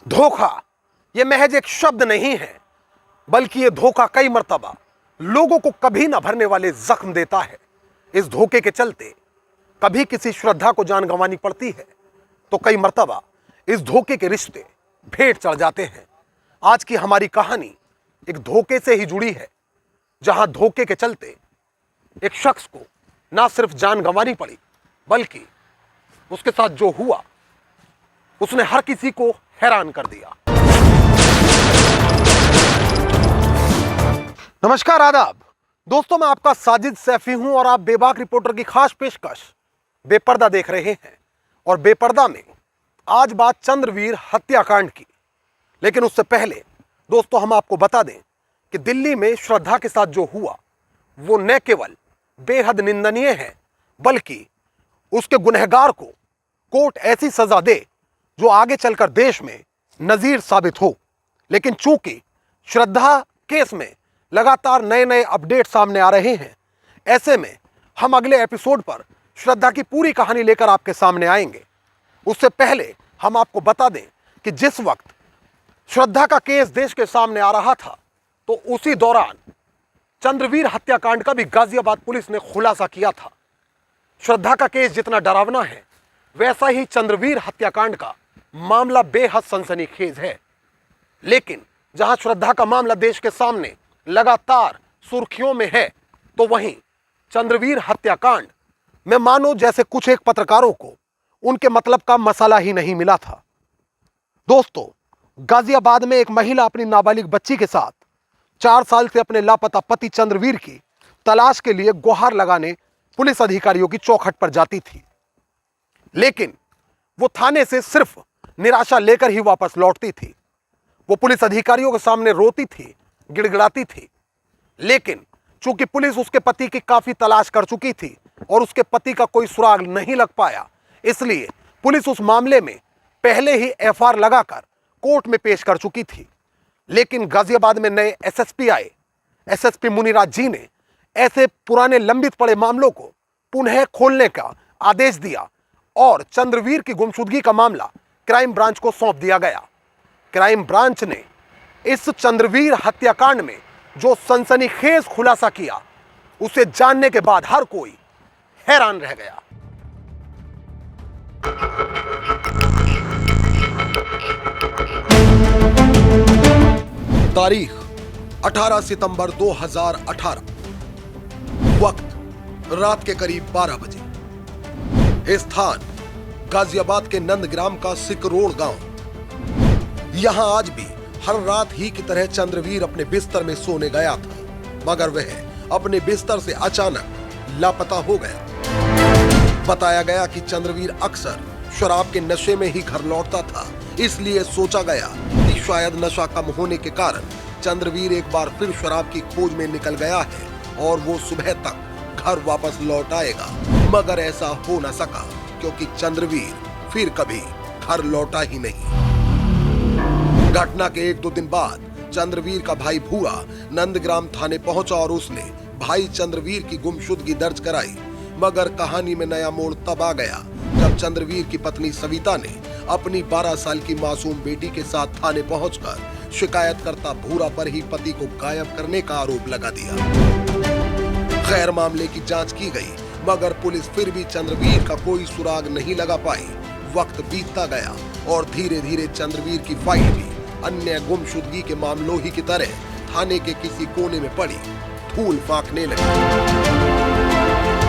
धोखा ये महज एक शब्द नहीं है, बल्कि ये धोखा कई मर्तबा लोगों को कभी ना भरने वाले जख्म देता है। इस धोखे के चलते कभी किसी श्रद्धा को जान गंवानी पड़ती है, तो कई मर्तबा इस धोखे के रिश्ते भेंट चढ़ जाते हैं। आज की हमारी कहानी एक धोखे से ही जुड़ी है, जहां धोखे के चलते एक शख्स को ना सिर्फ जान गंवानी पड़ी, बल्कि उसके साथ जो हुआ उसने हर किसी को हैरान कर दिया। नमस्कार, आदाब दोस्तों, मैं आपका साजिद सैफी हूं और आप बेबाक रिपोर्टर की खास पेशकश बेपर्दा देख रहे हैं। और बेपर्दा में आज बात चंद्रवीर हत्याकांड की। लेकिन उससे पहले दोस्तों हम आपको बता दें कि दिल्ली में श्रद्धा के साथ जो हुआ वो न केवल बेहद निंदनीय है, बल्कि उसके गुनहगार को कोर्ट ऐसी सजा दे जो आगे चलकर देश में नजीर साबित हो। लेकिन चूंकि श्रद्धा केस में लगातार नए नए अपडेट सामने आ रहे हैं, ऐसे में हम अगले एपिसोड पर श्रद्धा की पूरी कहानी लेकर आपके सामने आएंगे। उससे पहले हम आपको बता दें कि जिस वक्त श्रद्धा का केस देश के सामने आ रहा था, तो उसी दौरान चंद्रवीर हत्याकांड का भी गाजियाबाद पुलिस ने खुलासा किया था। श्रद्धा का केस जितना डरावना है, वैसा ही चंद्रवीर हत्याकांड का मामला बेहद सनसनीखेज है। लेकिन जहां श्रद्धा का मामला देश के सामने लगातार सुर्खियों में है, तो वहीं चंद्रवीर हत्याकांड में मानो जैसे कुछ एक पत्रकारों को उनके मतलब का मसाला ही नहीं मिला था। दोस्तों, गाजियाबाद में एक महिला अपनी नाबालिग बच्ची के साथ 4 साल से अपने लापता पति चंद्रवीर की तलाश के लिए गुहार लगाने पुलिस अधिकारियों की चौखट पर जाती थी। लेकिन वो थाने से सिर्फ निराशा लेकर ही वापस लौटती थी। वो पुलिस अधिकारियों के सामने रोती थी, गिड़गिड़ाती थी। लेकिन चूंकि पुलिस उसके पति की काफी तलाश कर चुकी थी और उसके पति का कोई सुराग नहीं लग पाया, इसलिए पुलिस उस मामले में पहले ही एफआईआर लगाकर कोर्ट में पेश कर चुकी थी। लेकिन गाजियाबाद में नए एसएसपी आए। एसएसपी मुनिराज जी ने ऐसे पुराने लंबित पड़े मामलों को पुनः खोलने का आदेश दिया और चंद्रवीर की गुमशुदगी का मामला क्राइम ब्रांच को सौंप दिया गया। क्राइम ब्रांच ने इस चंद्रवीर हत्याकांड में जो सनसनीखेज खुलासा किया, उसे जानने के बाद हर कोई हैरान रह गया। तारीख 18 सितंबर 2018, वक्त रात के करीब 12 बजे। स्थान गाजियाबाद के नंदग्राम का सिकरोड़ गांव। यहां आज भी हर रात ही की तरह चंद्रवीर अपने बिस्तर में सोने गया था, मगर वह अपने बिस्तर से अचानक लापता हो गया। बताया गया कि चंद्रवीर अक्सर शराब के नशे में ही घर लौटता था, इसलिए सोचा गया कि शायद नशा कम होने के कारण चंद्रवीर एक बार फिर शराब की खोज में निकल गया है और वो सुबह तक घर वापस लौट आएगा। मगर ऐसा हो न सका, क्योंकि चंद्रवीर फिर कभी घर लौटा ही नहीं। घटना के 1-2 दिन बाद चंद्रवीर का भाई भूरा नंदग्राम थाने पहुंचा और उसने भाई चंद्रवीर की गुमशुदगी दर्ज कराई। मगर कहानी में नया मोड़ तब आ गया जब चंद्रवीर की पत्नी सविता ने अपनी 12 साल की मासूम बेटी के साथ थाने पहुंचकर शिकायतकर्ता भूरा पर ही पति को गायब करने का आरोप लगा दिया। खैर, मामले की जांच की गई, मगर पुलिस फिर भी चंद्रवीर का कोई सुराग नहीं लगा पाई। वक्त बीतता गया और धीरे धीरे चंद्रवीर की फाइल भी अन्य गुमशुदगी के मामलों ही की तरह थाने के किसी कोने में पड़ी धूल फांकने लगी।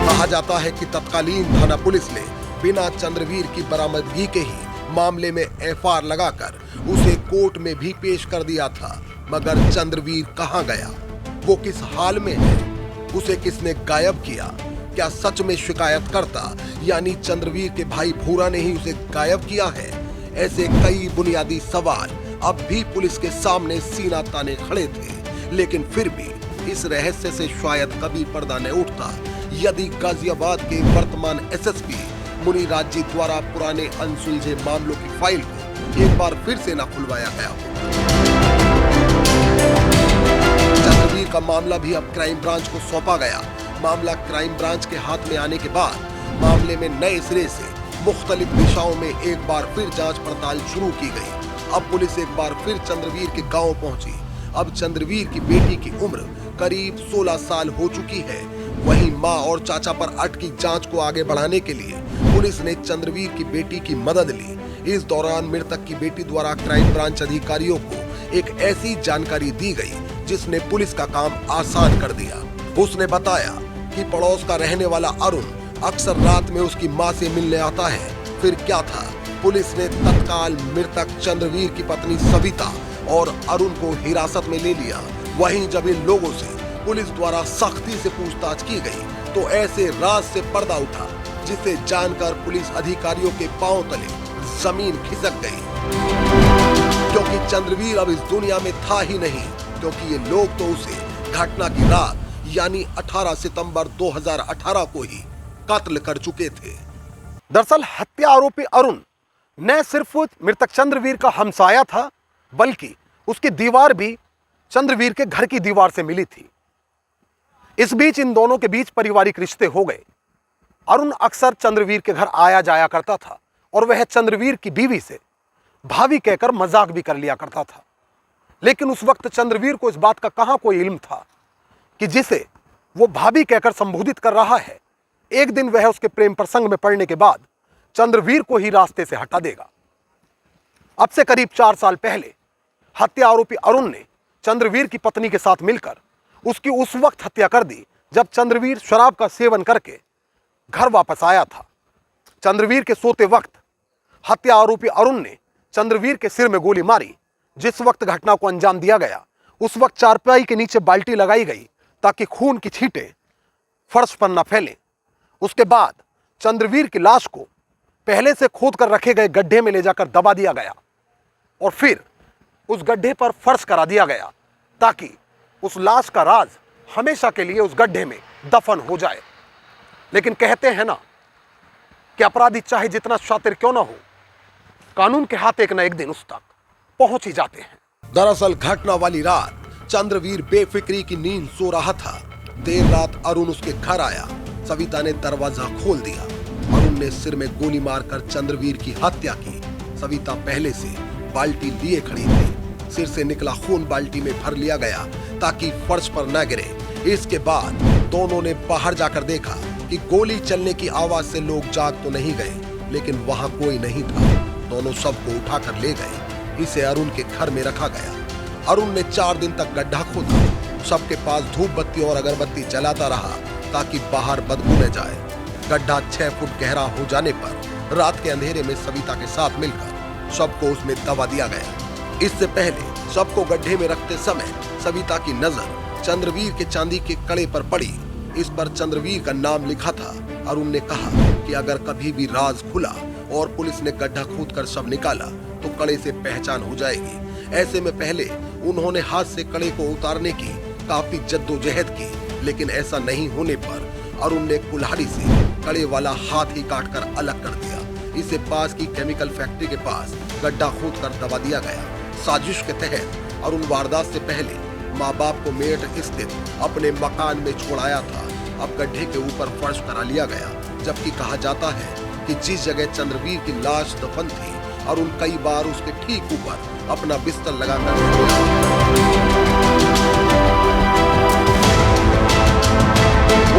कहा जाता है कि तत्कालीन थाना पुलिस ने बिना चंद्रवीर की बरामदगी के ही मामले में एफआईआर लगाकर उसे कोर्ट में भी पेश कर दिया था। मगर चंद्रवीर कहां गया, वो किस हाल में है, उसे किसने गायब किया? क्या सच में शिकायतकर्ता यानी चंद्रवीर के भाई भूरा ने ही उसे गायब किया है? ऐसे कई बुनियादी सवाल अब भी पुलिस के सामने सीना ताने खड़े थे। लेकिन फिर भी इस रहस्य से शायद कभी पर्दा न उठता यदि गाजियाबाद के वर्तमान एसएसपी मुनिराज जी द्वारा पुराने अनसुलझे मामलों की फाइल को एक बार फिर से न खुलवाया गया हो। चंद्रवीर का मामला भी अब क्राइम ब्रांच को सौंपा गया। मामला क्राइम ब्रांच के हाथ में आने के बाद मामले में नए सिरे से मुख्तलिफ दिशाओं में एक बार फिर जांच पड़ताल शुरू की गई। अब पुलिस एक बार फिर चंद्रवीर के गांव पहुंची। अब चंद्रवीर की बेटी की उम्र करीब 16 साल हो चुकी है। वहीं मां और चाचा पर अटकी जांच को आगे बढ़ाने के लिए पुलिस ने चंद्रवीर की बेटी की मदद ली। इस दौरान मृतक की बेटी द्वारा क्राइम ब्रांच अधिकारियों को एक ऐसी जानकारी दी गई जिसने पुलिस का काम आसान कर दिया। उसने बताया कि पड़ोस का रहने वाला अरुण अक्सर रात में उसकी मां से मिलने आता है। फिर क्या था, पुलिस ने तत्काल मृतक चंद्रवीर की पत्नी सविता और अरुण को हिरासत में ले लिया। वहीं जब इन लोगों से पुलिस द्वारा सख्ती से पूछताछ की गई तो ऐसे राज से पर्दा उठा जिसे जानकर पुलिस अधिकारियों के पांव तले जमीन खिसक गई, क्योंकि चंद्रवीर अब इस दुनिया में था ही नहीं, क्योंकि ये लोग तो उसे घटना की रात यानी 18 सितंबर 2018 को ही कत्ल कर चुके थे। दरअसल हत्या आरोपी अरुण न सिर्फ मृतक चंद्रवीर का हमसाया था, बल्कि उसकी दीवार भी चंद्रवीर के घर की दीवार से मिली थी। इस बीच इन दोनों के बीच पारिवारिक रिश्ते हो गए। अरुण अक्सर चंद्रवीर के घर आया जाया करता था और वह चंद्रवीर की बीवी से भाभी कहकर मजाक भी कर लिया करता था। लेकिन उस वक्त चंद्रवीर को इस बात का कहां कोई इल्म था कि जिसे वो भाभी कहकर संबोधित कर रहा है, एक दिन वह उसके प्रेम प्रसंग में पड़ने के बाद चंद्रवीर को ही रास्ते से हटा देगा। अब से करीब 4 साल पहले हत्या आरोपी अरुण ने चंद्रवीर की पत्नी के साथ मिलकर उसकी उस वक्त हत्या कर दी जब चंद्रवीर शराब का सेवन करके घर वापस आया था। चंद्रवीर के सोते वक्त हत्या आरोपी अरुण ने चंद्रवीर के सिर में गोली मारी। जिस वक्त घटना को अंजाम दिया गया उस वक्त चारपाई के नीचे बाल्टी लगाई गई ताकि खून की छींटें फर्श पर न फैलें। उसके बाद चंद्रवीर की लाश को पहले से खोद कर रखे गए गड्ढे में ले जाकर दबा दिया गया और फिर उस गड्ढे पर फर्श करा दिया गया ताकि उस लाश का राज हमेशा के लिए उस गड्ढे में दफन हो जाए। लेकिन कहते हैं ना कि अपराधी चाहे जितना शातिर क्यों ना हो, कानून के हाथ एक ना एक दिन उस तक पहुंच ही जाते हैं। दरअसल घटना वाली रात चंद्रवीर बेफिक्री की नींद सो रहा था। देर रात अरुण उसके घर आया। सविता ने दरवाजा खोल दिया। अरुण ने सिर में गोली मारकर चंद्रवीर की हत्या की। सविता पहले से बाल्टी लिए खड़ी थी। सिर से निकला खून बाल्टी में भर लिया गया ताकि फर्श पर न गिरे। इसके बाद दोनों ने बाहर जाकर देखा कि गोली चलने की आवाज से लोग जाग तो नहीं गए, लेकिन वहां कोई नहीं था। दोनों शव को उठाकर ले गए। इसे अरुण के घर में रखा गया। अरुण ने 4 दिन तक गड्ढा खोदा। सबके पास धूप बत्ती और अगरबत्ती जलाता रहा ताकि बाहर बदबू न जाए। गड्ढा 6 फुट गहरा हो जाने पर रात के अंधेरे में सविता के साथ मिलकर शव को उसमें दबा दिया गया। इससे पहले शव को गड्ढे में रखते समय सविता की नजर चंद्रवीर के चांदी के कड़े पर पड़ी। इस पर चंद्रवीर का नाम लिखा था। अरुण ने कहा कि अगर कभी भी राज खुला और पुलिस ने गड्ढा खोदकर शव निकाला तो कड़े से पहचान हो जाएगी। ऐसे में पहले उन्होंने हाथ से कड़े को उतारने की काफी जद्दोजहद की, लेकिन ऐसा नहीं होने पर अरुण ने कुल्हाड़ी से कड़े वाला हाथ ही काटकर अलग कर दिया। इसे पास की केमिकल फैक्ट्री के पास गड्ढा खोदकर दबा दिया गया। साजिश के तहत अरुण वारदात से पहले माँ बाप को मेरठ स्थित अपने मकान में छोड़ाया था। अब गड्ढे के ऊपर फर्श करा लिया गया, जबकि कहा जाता है कि जिस जगह चंद्रवीर की लाश दफन थी अरुण कई बार उसके ठीक ऊपर अपना बिस्तर लगाकर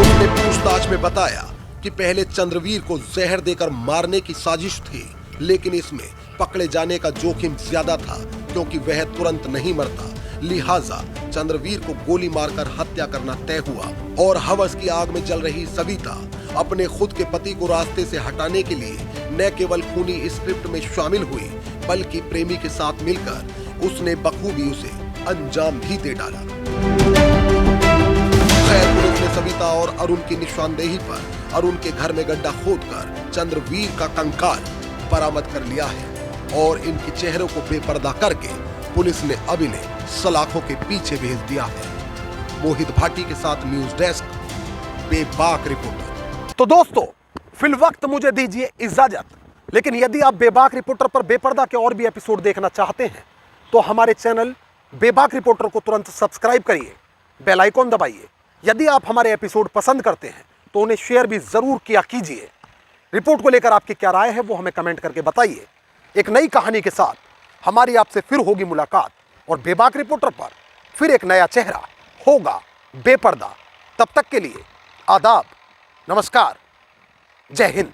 उसने पूछताछ में बताया कि पहले चंद्रवीर को जहर देकर मारने की साजिश थी, लेकिन इसमें पकड़े जाने का जोखिम ज्यादा था क्योंकि वह तुरंत नहीं मरता। लिहाजा चंद्रवीर को गोली मारकर हत्या करना तय हुआ और हवस की आग में जल रही सविता अपने खुद के पति को रास्ते से हटाने के लिए न केवल खूनी स्क्रिप्ट में शामिल हुई, बल्कि प्रेमी के साथ मिलकर उसने बखूबी उसे अंजाम भी दे डाला। खैर, पुलिस ने सविता और अरुण की निशानदेही पर अरुण के घर में गड्ढा खोदकर चंद्रवीर का कंकाल बरामद कर लिया है और इनके चेहरों को बेपर्दा करके पुलिस ने अब इन्हें सलाखों के पीछे भेज दिया है। मोहित भाटी के साथ न्यूज डेस्क, बेबाक रिपोर्टर। तो दोस्तों, फिल वक्त मुझे दीजिए इजाजत, लेकिन यदि आप बेबाक रिपोर्टर पर बेपर्दा के और भी एपिसोड देखना चाहते हैं तो हमारे चैनल बेबाक रिपोर्टर को तुरंत सब्सक्राइब करिए, बेल आइकॉन दबाइए। यदि आप हमारे एपिसोड पसंद करते हैं तो उन्हें शेयर भी जरूर किया कीजिए। रिपोर्ट को लेकर आपकी क्या राय है वो हमें कमेंट करके बताइए। एक नई कहानी के साथ हमारी आपसे फिर होगी मुलाकात और बेबाक रिपोर्टर पर फिर एक नया चेहरा होगा बेपर्दा। तब तक के लिए आदाब, नमस्कार, जय हिंद।